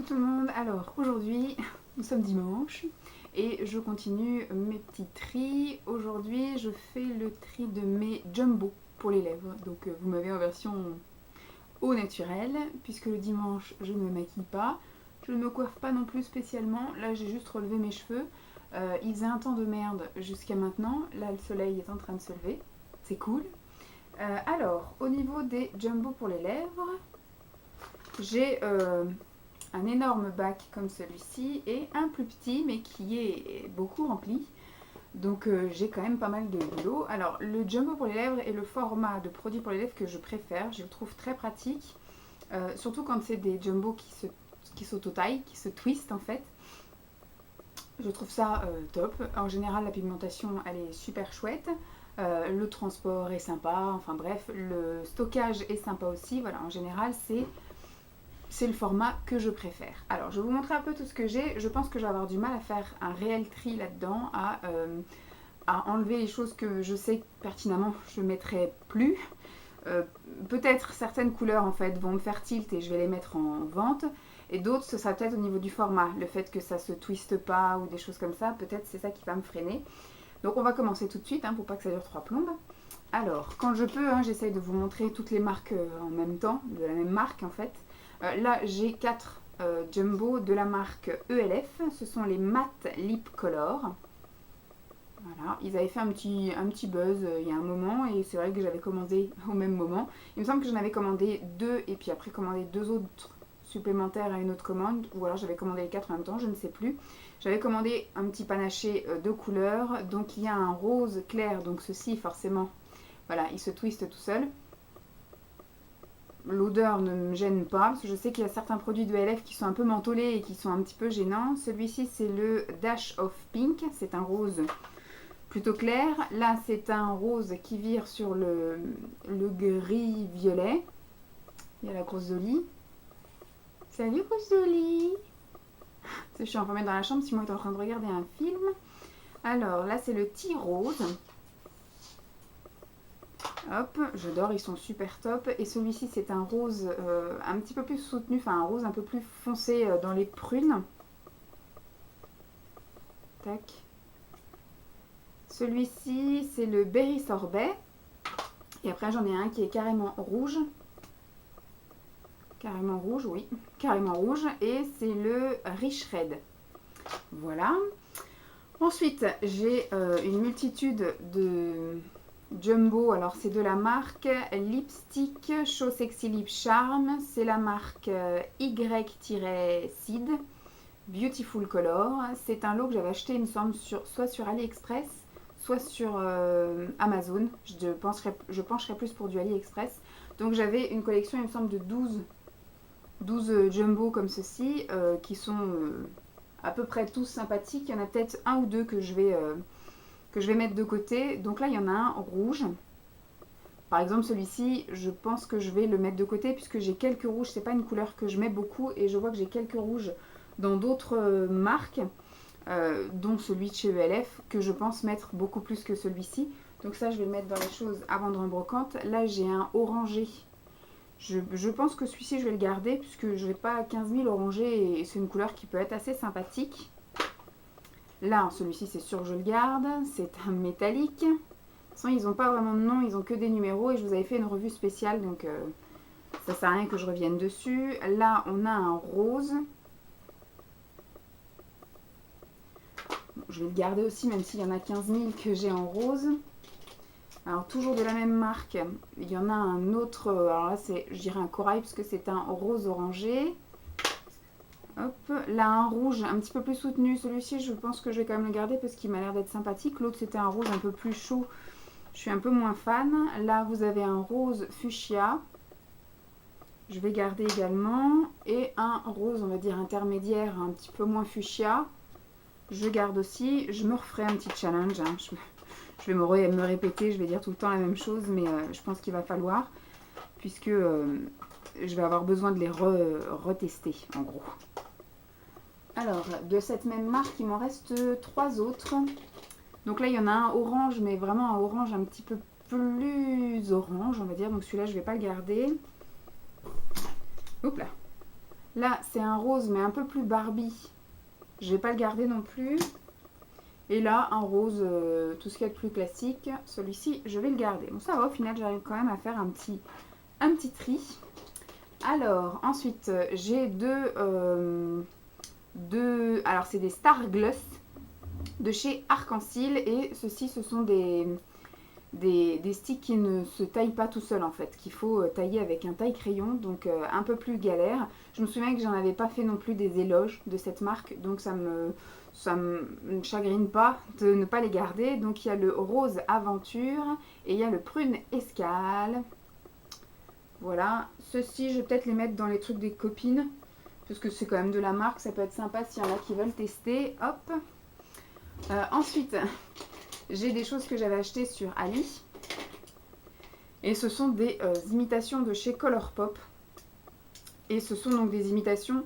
tout le monde, alors aujourd'hui nous sommes dimanche et je continue mes petits tris. Aujourd'hui je fais le tri de mes jumbo pour les lèvres, donc vous m'avez en version au naturel puisque le dimanche je ne me maquille pas, je ne me coiffe pas non plus spécialement, là j'ai juste relevé mes cheveux. Il faisait un temps de merde jusqu'à maintenant, là le soleil est en train de se lever, c'est cool. Alors au niveau des jumbo pour les lèvres, j'ai un énorme bac comme celui-ci et un plus petit mais qui est beaucoup rempli. Donc j'ai quand même pas mal de boulot. Alors le jumbo pour les lèvres est le format de produit pour les lèvres que je préfère. Je le trouve très pratique. Surtout quand c'est des jumbo qui s'auto-taillent, qui se twistent en fait. Je trouve ça top. En général la pigmentation elle est super chouette. Le transport est sympa. Enfin bref, le stockage est sympa aussi. Voilà, en général c'est le format que je préfère. Alors, je vais vous montrer un peu tout ce que j'ai. Je pense que je vais avoir du mal à faire un réel tri là-dedans, à enlever les choses que je sais pertinemment je ne mettrai plus. Peut-être certaines couleurs en fait vont me faire tilt et je vais les mettre en vente. Et d'autres, ce sera peut-être au niveau du format. Le fait que ça se twiste pas ou des choses comme ça, peut-être c'est ça qui va me freiner. Donc on va commencer tout de suite pour pas que ça dure 3 plombes. Alors, quand je peux, j'essaye de vous montrer toutes les marques en même temps, de la même marque en fait. Là, j'ai 4 jumbo de la marque ELF. Ce sont les Matte Lip Color. Voilà, ils avaient fait un petit buzz il y a un moment et c'est vrai que j'avais commandé au même moment. Il me semble que j'en avais commandé 2 et puis après commandé 2 autres supplémentaires à une autre commande. Ou alors j'avais commandé les 4 en même temps, je ne sais plus. J'avais commandé un petit panaché de couleurs. Donc il y a un rose clair, donc ceci forcément, voilà, il se twiste tout seul. L'odeur ne me gêne pas, parce que je sais qu'il y a certains produits de ELF qui sont un peu mentholés et qui sont un petit peu gênants. Celui-ci, c'est le Dash of Pink, c'est un rose plutôt clair. Là, c'est un rose qui vire sur le gris-violet. Il y a la grosse Dolly. Salut, grosse Dolly! Je suis enfermée dans la chambre, Simon est en train de regarder un film. Alors, là, c'est le Tea Rose. Hop, j'adore, ils sont super top. Et celui-ci, c'est un rose un petit peu plus soutenu, enfin un rose un peu plus foncé dans les prunes. Tac. Celui-ci, c'est le Berry Sorbet. Et après, j'en ai un qui est carrément rouge. Carrément rouge, oui. Carrément rouge. Et c'est le Rich Red. Voilà. Ensuite, j'ai une multitude de jumbo, alors c'est de la marque Lipstick Show Sexy Lip Charm, c'est la marque Y-Seed Beautiful Color. C'est un lot que j'avais acheté, il me semble, soit sur AliExpress, soit sur Amazon. Je pencherai plus pour du AliExpress. Donc j'avais une collection, il me semble, de 12 jumbo comme ceci, qui sont à peu près tous sympathiques. Il y en a peut-être un ou deux que je vais mettre de côté. Donc là, il y en a un rouge. Par exemple, celui-ci, je pense que je vais le mettre de côté puisque j'ai quelques rouges. C'est pas une couleur que je mets beaucoup et je vois que j'ai quelques rouges dans d'autres marques, dont celui de chez ELF, que je pense mettre beaucoup plus que celui-ci. Donc ça, je vais le mettre dans les choses à vendre en brocante. Là, j'ai un orangé. Je pense que celui-ci, je vais le garder puisque je n'ai pas 15 000 orangés et c'est une couleur qui peut être assez sympathique. Là, celui-ci, c'est sûr que je le garde. C'est un métallique. De toute façon, ils n'ont pas vraiment de nom, ils ont que des numéros. Et je vous avais fait une revue spéciale, donc ça sert à rien que je revienne dessus. Là, on a un rose. Bon, je vais le garder aussi, même s'il y en a 15 000 que j'ai en rose. Alors, toujours de la même marque. Il y en a un autre. Alors là, c'est, je dirais un corail, puisque c'est un rose orangé. Hop, là un rouge un petit peu plus soutenu, celui-ci je pense que je vais quand même le garder parce qu'il m'a l'air d'être sympathique. L'autre c'était un rouge un peu plus chaud, je suis un peu moins fan. Là vous avez un rose fuchsia, je vais garder également. Et un rose on va dire intermédiaire, un petit peu moins fuchsia, je garde aussi. Je me referai un petit challenge, je vais me répéter, je vais dire tout le temps la même chose, mais je pense qu'il va falloir, puisque je vais avoir besoin de les retester en gros. Alors, de cette même marque, il m'en reste 3 autres. Donc là, il y en a un orange, mais vraiment un orange un petit peu plus orange, on va dire. Donc celui-là, je ne vais pas le garder. Oups là. Là, c'est un rose, mais un peu plus Barbie. Je vais pas le garder non plus. Et là, un rose, tout ce qu'il y a de plus classique. Celui-ci, je vais le garder. Bon, ça va, au final, j'arrive quand même à faire un petit tri. Alors, ensuite, j'ai deux... Alors, c'est des Star Gloss de chez Arc-en-Ciel. Et ceux-ci, ce sont des sticks qui ne se taillent pas tout seul en fait, qu'il faut tailler avec un taille-crayon, donc un peu plus galère. Je me souviens que j'en avais pas fait non plus des éloges de cette marque, donc ça me chagrine pas de ne pas les garder. Donc il y a le rose aventure et il y a le prune escale. Voilà, ceux-ci je vais peut-être les mettre dans les trucs des copines, parce que c'est quand même de la marque, ça peut être sympa s'il y en a qui veulent tester. Hop. Ensuite, j'ai des choses que j'avais achetées sur Ali. Et ce sont des imitations de chez Colourpop. Et ce sont donc des imitations,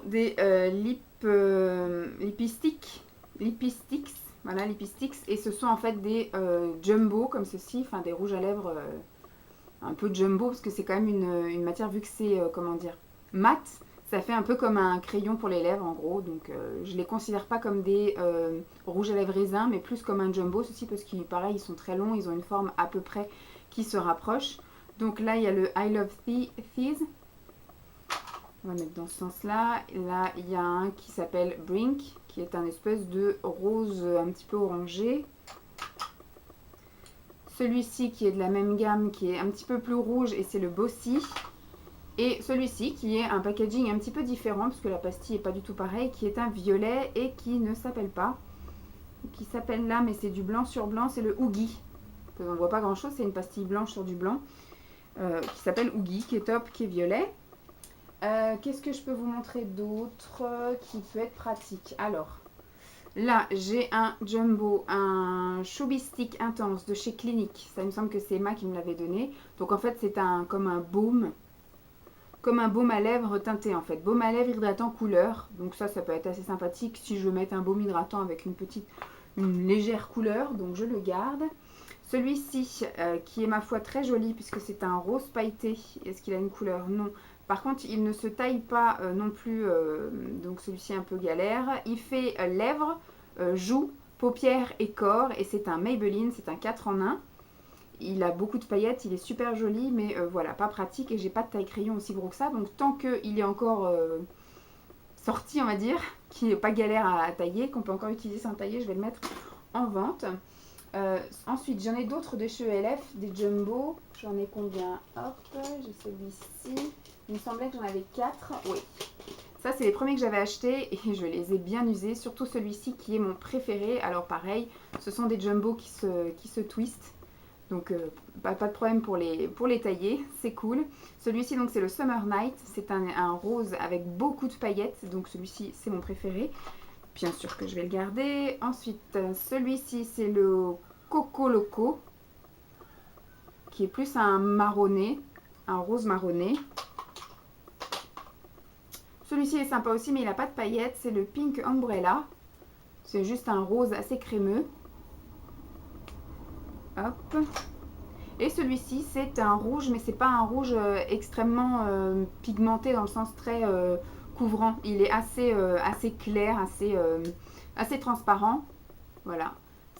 des lipistics. Voilà, lipistics. Et ce sont en fait des jumbo comme ceci, enfin des rouges à lèvres un peu jumbo, parce que c'est quand même une matière, vu que c'est, comment dire, mat. Ça fait un peu comme un crayon pour les lèvres en gros, donc je ne les considère pas comme des rouges à lèvres raisins, mais plus comme un jumbo, ceci parce qu'ils pareil, ils sont très longs, ils ont une forme à peu près qui se rapproche. Donc là il y a le I Love These, on va mettre dans ce sens là. Là il y a un qui s'appelle Brink, qui est un espèce de rose un petit peu orangé. Celui-ci qui est de la même gamme, qui est un petit peu plus rouge, et c'est le Bossy. Et celui-ci qui est un packaging un petit peu différent, parce que la pastille n'est pas du tout pareille, qui est un violet et qui ne s'appelle pas. Qui s'appelle là, mais c'est du blanc sur blanc, c'est le Oogie. On ne voit pas grand chose, c'est une pastille blanche sur du blanc. Qui s'appelle Oogie, qui est top, qui est violet. Qu'est-ce que je peux vous montrer d'autre qui peut être pratique? Alors, là, j'ai un jumbo, un Chubby Stick intense de chez Clinique. Ça, il me semble que c'est Emma qui me l'avait donné. Donc, en fait, c'est comme un baume. Comme un baume à lèvres teinté, en fait. Baume à lèvres hydratant couleur. Donc, ça peut être assez sympathique si je veux mettre un baume hydratant avec une légère couleur. Donc, je le garde. Celui-ci, qui est ma foi très joli, puisque c'est un rose pailleté. Est-ce qu'il a une couleur? Non. Par contre, il ne se taille pas non plus, donc celui-ci est un peu galère. Il fait lèvres, joues, paupières et corps, et c'est un Maybelline, c'est un 4 en 1. Il a beaucoup de paillettes, il est super joli, mais voilà, pas pratique, et j'ai pas de taille crayon aussi gros que ça. Donc tant qu'il est encore sorti, on va dire, qu'il n'est pas galère à tailler, qu'on peut encore utiliser sans tailler, je vais le mettre en vente. Ensuite, j'en ai d'autres de chez ELF, des jumbo. J'en ai combien? Hop, j'ai celui-ci. Il me semblait que j'en avais 4. Oui. Ça, c'est les premiers que j'avais achetés et je les ai bien usés. Surtout celui-ci qui est mon préféré. Alors pareil, ce sont des jumbo qui se twistent. Donc pas de problème pour les tailler. C'est cool. Celui-ci, donc, c'est le Summer Night. C'est un rose avec beaucoup de paillettes. Donc celui-ci, c'est mon préféré. Bien sûr que je vais le garder. Ensuite, celui-ci, c'est le Coco Loco, qui est plus un marronné, un rose marronné. Celui-ci est sympa aussi, mais il n'a pas de paillettes. C'est le Pink Umbrella. C'est juste un rose assez crémeux. Hop. Et celui-ci, c'est un rouge, mais c'est pas un rouge extrêmement pigmenté dans le sens très couvrant. Il est assez clair, assez transparent. Voilà.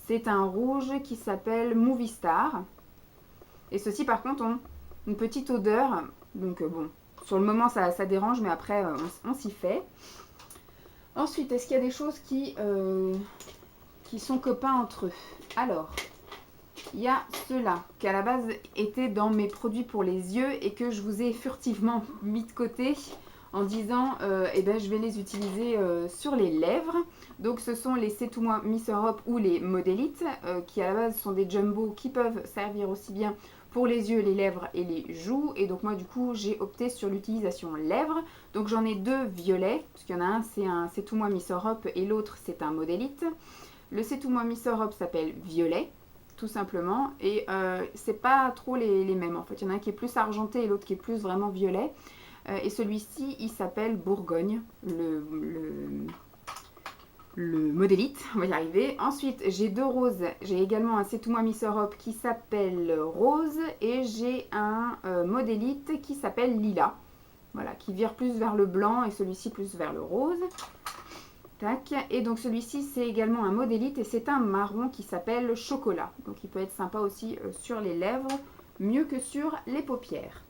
C'est un rouge qui s'appelle Movie Star. Et ceux-ci, par contre, ont une petite odeur. Donc, bon, sur le moment, ça dérange, mais après, on s'y fait. Ensuite, est-ce qu'il y a des choses qui sont copains entre eux? Alors, il y a ceux-là, qui à la base étaient dans mes produits pour les yeux et que je vous ai furtivement mis de côté en disant je vais les utiliser sur les lèvres. Donc ce sont les C'est tout moi Miss Europe ou les Modélite qui à la base sont des jumbo qui peuvent servir aussi bien pour les yeux, les lèvres et les joues. Et donc moi du coup j'ai opté sur l'utilisation lèvres. Donc j'en ai deux violets, parce qu'il y en a un c'est un C'est tout moi Miss Europe et l'autre c'est un Modélite. Le C'est tout moi Miss Europe s'appelle violet, tout simplement, et c'est pas trop les mêmes en fait. Il y en a un qui est plus argenté et l'autre qui est plus vraiment violet. Et celui-ci, il s'appelle Bourgogne, le Modélite, on va y arriver. Ensuite, j'ai deux roses. J'ai également un C'est tout moi Miss Europe qui s'appelle Rose et j'ai un Modélite qui s'appelle Lila. Voilà, qui vire plus vers le blanc et celui-ci plus vers le rose. Tac. Et donc celui-ci, c'est également un modélite et c'est un marron qui s'appelle Chocolat. Donc il peut être sympa aussi sur les lèvres, mieux que sur les paupières.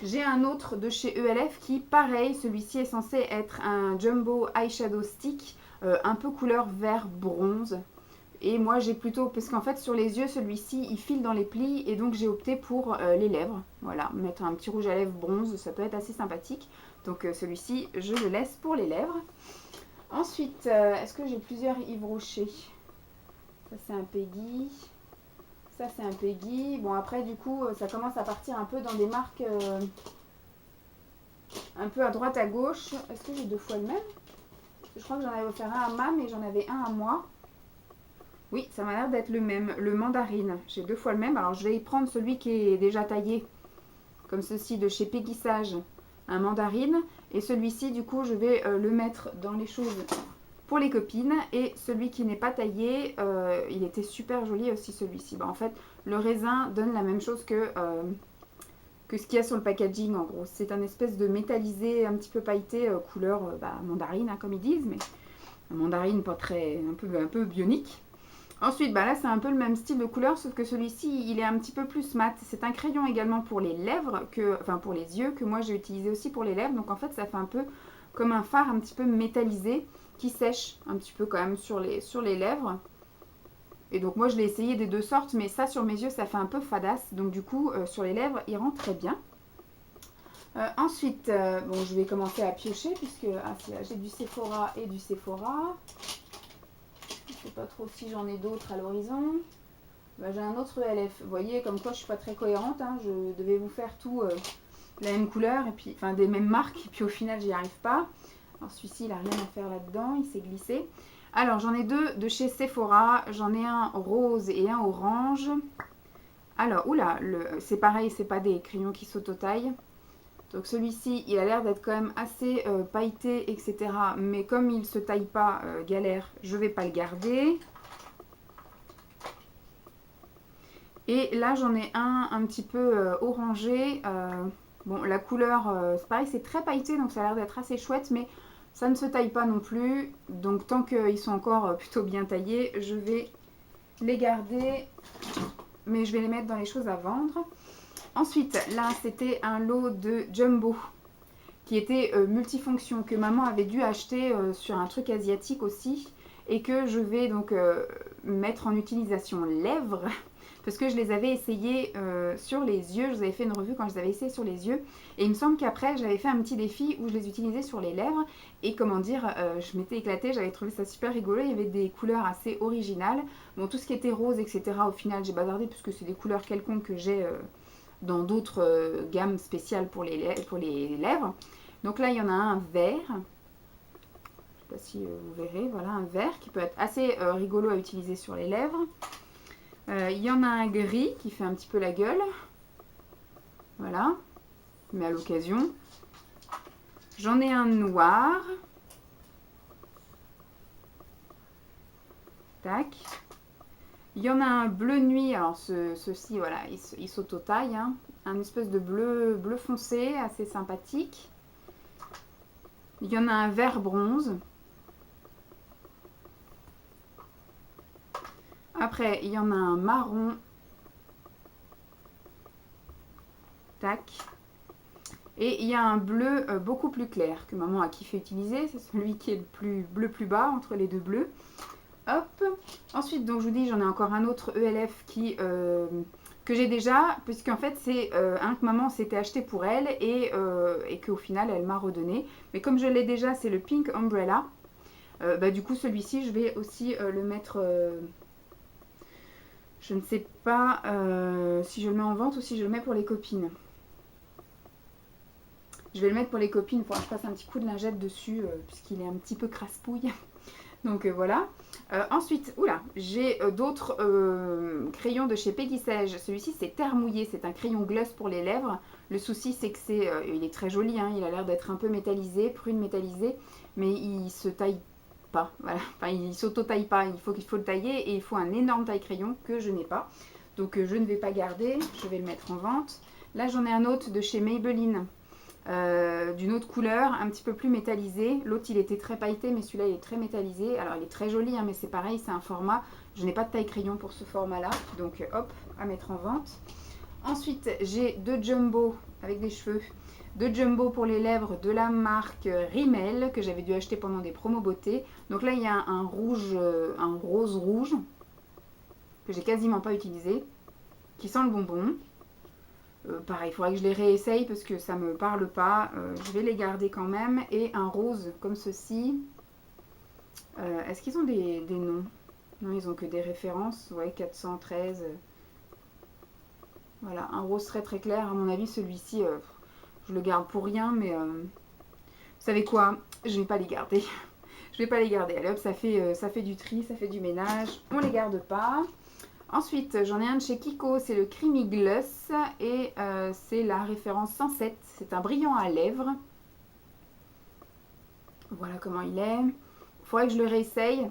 J'ai un autre de chez ELF qui, pareil, celui-ci est censé être un Jumbo Eyeshadow Stick, un peu couleur vert bronze. Et moi j'ai plutôt, parce qu'en fait sur les yeux celui-ci il file dans les plis et donc j'ai opté pour les lèvres. Voilà, mettre un petit rouge à lèvres bronze, ça peut être assez sympathique. Donc celui-ci je le laisse pour les lèvres. Ensuite, est-ce que j'ai plusieurs Yves Rocher? Ça c'est un Peggy. Ça c'est un Peggy. Bon après du coup ça commence à partir un peu dans des marques un peu à droite à gauche. Est-ce que j'ai deux fois le même? Je crois que j'en avais offert un à Mam et j'en avais un à moi. Oui, ça m'a l'air d'être le même, le mandarine. J'ai deux fois le même. Alors je vais y prendre celui qui est déjà taillé, comme ceci, de chez Peggy Sage, un mandarine. Et celui-ci, du coup, je vais le mettre dans les choses pour les copines. Et celui qui n'est pas taillé, il était super joli aussi celui-ci. Bah, en fait, le raisin donne la même chose que ce qu'il y a sur le packaging en gros. C'est un espèce de métallisé un petit peu pailleté, couleur mandarine, hein, comme ils disent, mais un mandarine pas très, un peu bionique. Ensuite, bah là c'est un peu le même style de couleur, sauf que celui-ci il est un petit peu plus mat. C'est un crayon également pour les lèvres, enfin pour les yeux, que moi j'ai utilisé aussi pour les lèvres. Donc en fait ça fait un peu comme un fard un petit peu métallisé qui sèche un petit peu quand même sur les lèvres. Et donc moi je l'ai essayé des deux sortes, mais ça sur mes yeux ça fait un peu fadasse. Donc du coup sur les lèvres il rend très bien. Ensuite, bon je vais commencer à piocher puisque j'ai du Sephora et du Sephora. Je ne sais pas trop si j'en ai d'autres à l'horizon. Bah, j'ai un autre ELF. Vous voyez, comme quoi je ne suis pas très cohérente. Hein. Je devais vous faire tout la même couleur, et puis, enfin des mêmes marques, et puis au final, j'y arrive pas. Alors celui-ci, il n'a rien à faire là-dedans, il s'est glissé. Alors j'en ai deux de chez Sephora. J'en ai un rose et un orange. Alors, oula, c'est pareil, c'est pas des crayons qui s'auto-taillent. Donc celui-ci, il a l'air d'être quand même assez pailleté, etc. Mais comme il ne se taille pas, galère, je ne vais pas le garder. Et là, j'en ai un petit peu orangé. Bon, la couleur, c'est pareil, c'est très pailleté, donc ça a l'air d'être assez chouette, mais ça ne se taille pas non plus. Donc tant qu'ils sont encore plutôt bien taillés, je vais les garder. Mais je vais les mettre dans les choses à vendre. Ensuite, là, c'était un lot de Jumbo qui était multifonction, que maman avait dû acheter sur un truc asiatique aussi, et que je vais donc mettre en utilisation lèvres, parce que je les avais essayés sur les yeux. Je vous avais fait une revue quand je les avais essayés sur les yeux, et il me semble qu'après, j'avais fait un petit défi où je les utilisais sur les lèvres, et comment dire, je m'étais éclatée, j'avais trouvé ça super rigolo, il y avait des couleurs assez originales. Bon, tout ce qui était rose, etc., au final, j'ai bazardé, puisque c'est des couleurs quelconques que j'ai dans d'autres gammes spéciales pour les lèvres. Donc là, il y en a un vert. Je ne sais pas si vous verrez. Voilà, un vert qui peut être assez rigolo à utiliser sur les lèvres. Il y en a un gris qui fait un petit peu la gueule. Voilà. Mais à l'occasion. J'en ai un noir. Tac. Il y en a un bleu nuit. Alors ceci, voilà, il s'auto-taille. Hein. Un espèce de bleu foncé, assez sympathique. Il y en a un vert bronze. Après, il y en a un marron. Tac. Et il y a un bleu beaucoup plus clair que maman a kiffé utiliser. C'est celui qui est le plus bleu plus bas entre les deux bleus. Hop. Ensuite, donc je vous dis, j'en ai encore un autre ELF que j'ai déjà, puisqu'en fait c'est un que maman s'était acheté pour elle et qu'au final elle m'a redonné. Mais comme je l'ai déjà, c'est le Pink Umbrella. Bah, du coup celui-ci je vais aussi le mettre, je ne sais pas si je le mets en vente ou si je le mets pour les copines. Je vais le mettre pour les copines, il faudra que je passe un petit coup de lingette dessus puisqu'il est un petit peu crasse-pouille. Donc voilà. Ensuite, oula, j'ai d'autres crayons de chez Peggy Sage. Celui-ci c'est Terre Mouillée, c'est un crayon gloss pour les lèvres. Le souci c'est que il est très joli, hein, il a l'air d'être un peu métallisé, prune métallisée, mais il se taille pas. Voilà. Enfin, il s'auto-taille pas, il faut le tailler et il faut un énorme taille-crayon que je n'ai pas. Donc je ne vais pas garder, je vais le mettre en vente. Là j'en ai un autre de chez Maybelline. d'une autre couleur, un petit peu plus métallisé. L'autre il était très pailleté, mais celui-là il est très métallisé. Alors il est très joli, hein, mais c'est pareil, c'est un format. Je n'ai pas de taille crayon pour ce format-là, donc hop, à mettre en vente. Ensuite, j'ai deux jumbo avec des cheveux. Deux jumbo pour les lèvres de la marque Rimmel que j'avais dû acheter pendant des promos beauté. Donc là, il y a un rouge, un rose rouge que j'ai quasiment pas utilisé, qui sent le bonbon. Pareil, il faudrait que je les réessaye parce que ça me parle pas. Je vais les garder quand même. Et un rose comme ceci. Est-ce qu'ils ont des noms? Non, ils ont que des références. Ouais, 413. Voilà, un rose très très clair. À mon avis, celui-ci, je le garde pour rien, mais vous savez quoi? Je vais pas les garder. Je vais pas les garder. Allez hop, ça fait du tri, ça fait du ménage. On les garde pas. Ensuite, j'en ai un de chez Kiko, c'est le Creamy Gloss et c'est la référence 107. C'est un brillant à lèvres. Voilà comment il est. Il faudrait que je le réessaye.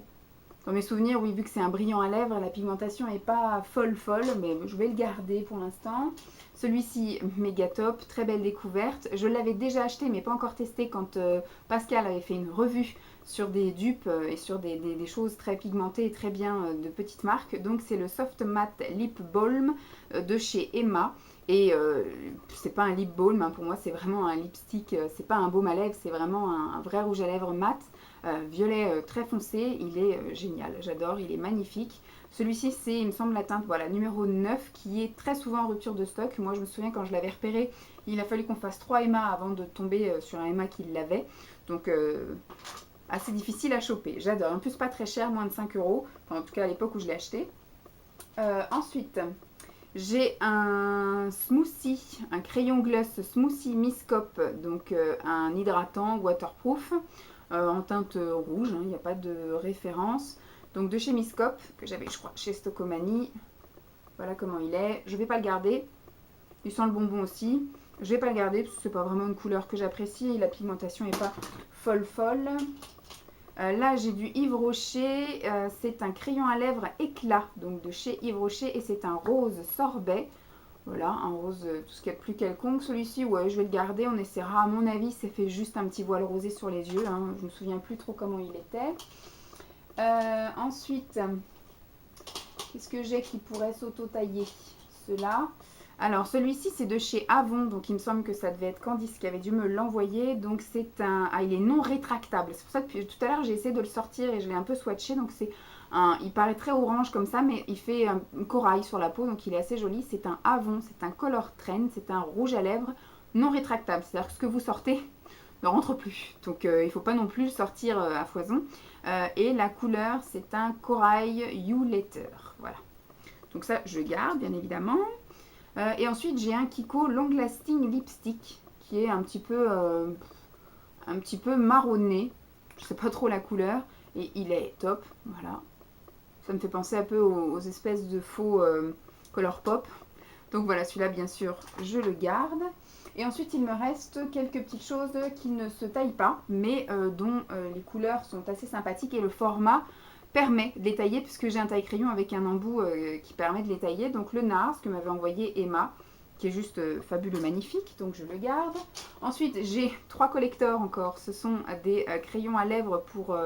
Dans mes souvenirs, oui, vu que c'est un brillant à lèvres, la pigmentation n'est pas folle, mais je vais le garder pour l'instant. Celui-ci, méga top, très belle découverte. Je l'avais déjà acheté, mais pas encore testé quand Pascal avait fait une revue sur des dupes et sur des choses très pigmentées et très bien de petites marques. Donc c'est le Soft Matte Lip Balm de chez Emma. Et c'est pas un lip balm, hein, pour moi c'est vraiment un lipstick, c'est pas un baume à lèvres, c'est vraiment un vrai rouge à lèvres mat. Violet très foncé, il est génial, j'adore, il est magnifique. Celui-ci c'est, il me semble, la teinte voilà, numéro 9 qui est très souvent en rupture de stock. Moi je me souviens quand je l'avais repéré, il a fallu qu'on fasse 3 Emma avant de tomber sur un Emma qui l'avait. Donc assez difficile à choper, j'adore. En plus pas très cher, moins de 5 euros, enfin, en tout cas à l'époque où je l'ai acheté. Ensuite, j'ai un smoothie, un crayon gloss smoothie Miss Cop, donc un hydratant waterproof en teinte rouge, il n'y a pas de référence. Donc de chez Miss Cop, que j'avais je crois chez Stockomanie. Voilà comment il est. Je ne vais pas le garder. Il sent le bonbon aussi. Je ne vais pas le garder parce que c'est pas vraiment une couleur que j'apprécie et la pigmentation n'est pas folle. Là j'ai du Yves Rocher, c'est un crayon à lèvres éclat, donc de chez Yves Rocher, et c'est un rose sorbet. Voilà, un rose tout ce qu'il y a de plus quelconque. Celui-ci, ouais, je vais le garder, on essaiera. À mon avis, c'est fait juste un petit voile rosé sur les yeux, hein. Je me souviens plus trop comment il était. Ensuite, qu'est-ce que j'ai qui pourrait s'auto-tailler? Cela. Alors celui-ci c'est de chez Avon, donc il me semble que ça devait être Candice qui avait dû me l'envoyer. Donc c'est un... Ah, il est non rétractable. C'est pour ça que tout à l'heure j'ai essayé de le sortir et je l'ai un peu swatché. Donc c'est un... Il paraît très orange comme ça, mais il fait un corail sur la peau, donc il est assez joli. C'est un Avon, c'est un Color Trend, c'est un rouge à lèvres non rétractable. C'est-à-dire que ce que vous sortez ne rentre plus. Donc il ne faut pas non plus le sortir à foison. Et la couleur c'est un corail You Later. Voilà. Donc ça je garde bien évidemment. Et ensuite j'ai un Kiko Long Lasting Lipstick qui est un petit peu marronné. Je sais pas trop la couleur. Et il est top. Voilà. Ça me fait penser un peu aux espèces de faux Color Pop. Donc voilà, celui-là bien sûr je le garde. Et ensuite il me reste quelques petites choses qui ne se taillent pas, mais dont les couleurs sont assez sympathiques et le format permet de les tailler puisque j'ai un taille crayon avec un embout qui permet de les tailler. Donc le NARS que m'avait envoyé Emma, qui est juste fabuleux, magnifique, donc je le garde. Ensuite j'ai 3 collecteurs encore, ce sont des crayons à lèvres pour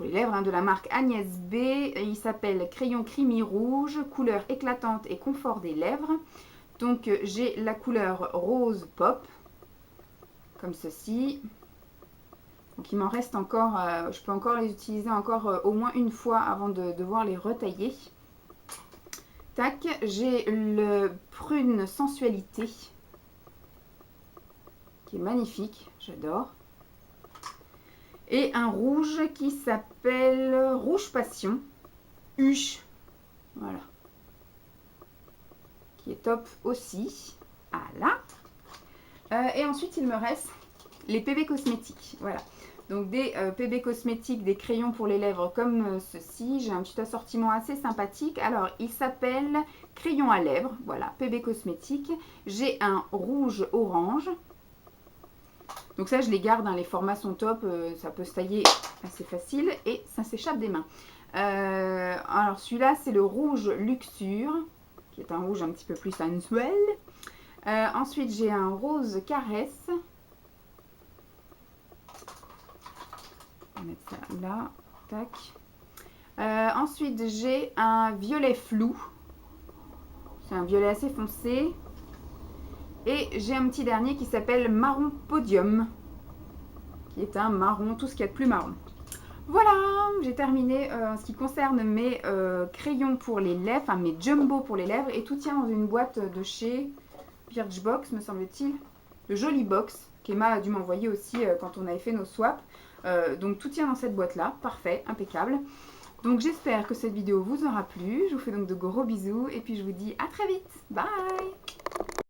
les lèvres, hein, de la marque Agnès B. Il s'appelle Crayon Creamy Rouge, couleur éclatante et confort des lèvres. Donc j'ai la couleur rose pop, comme ceci. Donc il m'en reste encore, je peux encore les utiliser encore au moins une fois avant de devoir les retailler. Tac, j'ai le prune sensualité, qui est magnifique, j'adore. Et un rouge qui s'appelle Rouge Passion, Huche, voilà. Qui est top aussi, voilà. Et ensuite il me reste les PB Cosmétiques, voilà. Donc des PB Cosmétiques, des crayons pour les lèvres comme ceci. J'ai un petit assortiment assez sympathique. Alors, il s'appelle Crayon à lèvres. Voilà, PB Cosmétiques. J'ai un rouge orange. Donc ça, je les garde, hein, les formats sont top. Ça peut se tailler assez facile et ça s'échappe des mains. Alors, celui-là, c'est le rouge Luxure, qui est un rouge un petit peu plus sensuel. Ensuite, j'ai un rose Caresse. On va mettre ça là. Tac. Ensuite, j'ai un violet flou. C'est un violet assez foncé. Et j'ai un petit dernier qui s'appelle Marron Podium. Qui est un marron, tout ce qu'il y a de plus marron. Voilà, j'ai terminé en ce qui concerne mes crayons pour les lèvres, enfin mes jumbo pour les lèvres. Et tout tient dans une boîte de chez Birchbox, me semble-t-il. De Jolie Box, qu'Emma a dû m'envoyer aussi quand on avait fait nos swaps. Donc tout tient dans cette boîte-là, parfait, impeccable. Donc j'espère que cette vidéo vous aura plu. Je vous fais donc de gros bisous et puis je vous dis à très vite. Bye!